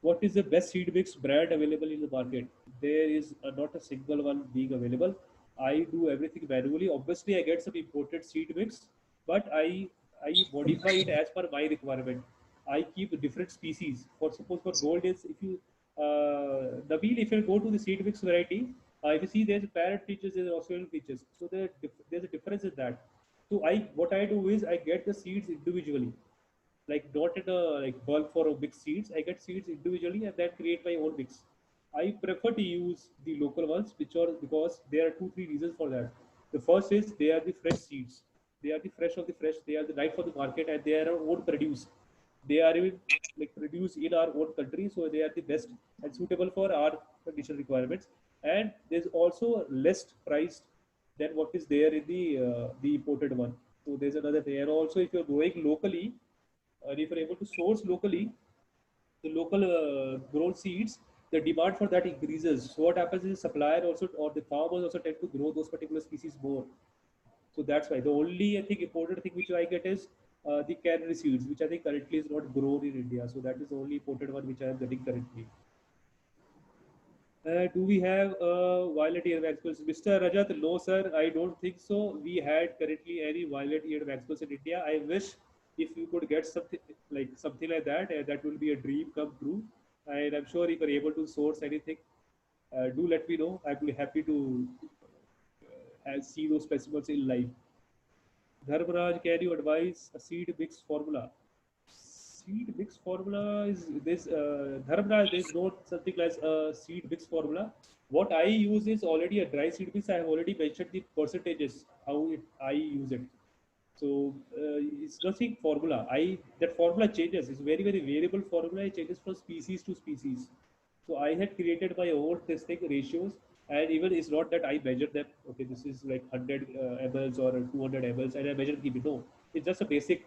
What is the best seed mix brand available in the market? There is not a single one being available. I do everything manually. Obviously, I get some imported seed mix, but I modify it as per my requirement. I keep different species. For suppose for gold is if you Nabil, if you go to the seed mix variety, if you see there's parrot features, there's Australian features. So there's a difference in that. So what I do is I get the seeds individually, like not in a like bulk for a mixed seeds. I get seeds individually and then create my own mix. I prefer to use the local ones, which are because there are two, three reasons for that. The first is they are the fresh seeds. They are the fresh of the fresh. They are the right for the market and they are our own produce. They are even like produced in our own country, so they are the best and suitable for our condition requirements. And there's also less priced than what is there in the imported one. So there's another thing. And also, if you're growing locally, if you're able to source locally, the local grown seeds, the demand for that increases. So what happens is supplier also or the farmers also tend to grow those particular species more. So that's why the only I think important thing which I get is the cannery seeds, which I think currently is not grown in India. So that is the only imported one which I am getting currently. Do we have violet ear wax Mr. Rajat? No, sir, I don't think so. We had currently any violet ear wax in India. I wish if you could get something like that, that will be a dream come true. And I'm sure if you're able to source anything, do let me know. I'd be happy to see those specimens in live. Dharmaraj, can you advise a seed mix formula? Seed mix formula is this Dharmaraj, there's no something like a seed mix formula. What I use is already a dry seed mix. I have already mentioned the percentages how I use it. So it's nothing formula. I that formula changes. It's very variable formula. It changes from species to species. So I had created my own testing ratios, and even it's not that I measure them. Okay, this is like 100 mLs or 200 mLs, and I measure keep it. No, it's just a basic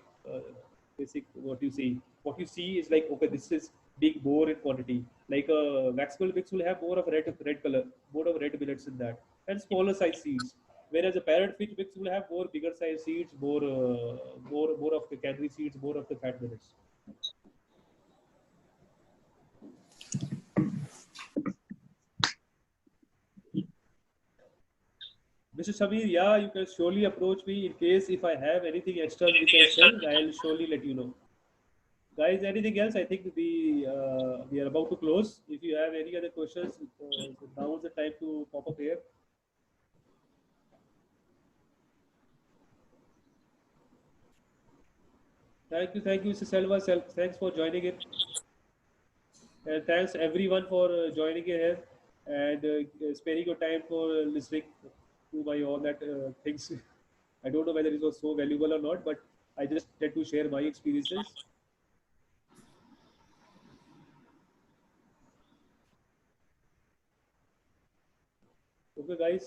what you see is like, okay, this is big more in quantity. Like a waxable mix will have more of red color, more of red millets in that, and smaller size seeds. Whereas a parrot fish mix will have more bigger size seeds, more of the cannery seeds, more of the fat millets. Mr. Samir, yeah, you can surely approach me in case if I have anything extra which I sell, I'll surely let you know. Guys, anything else? I think we are about to close. If you have any other questions, so now is the time to pop up here. Thank you, Mr. Selva. Thanks for joining in, and thanks everyone for joining in here and sparing your time for listening to my all that things. I don't know whether it was so valuable or not, but I just tend to share my experiences. Okay, guys.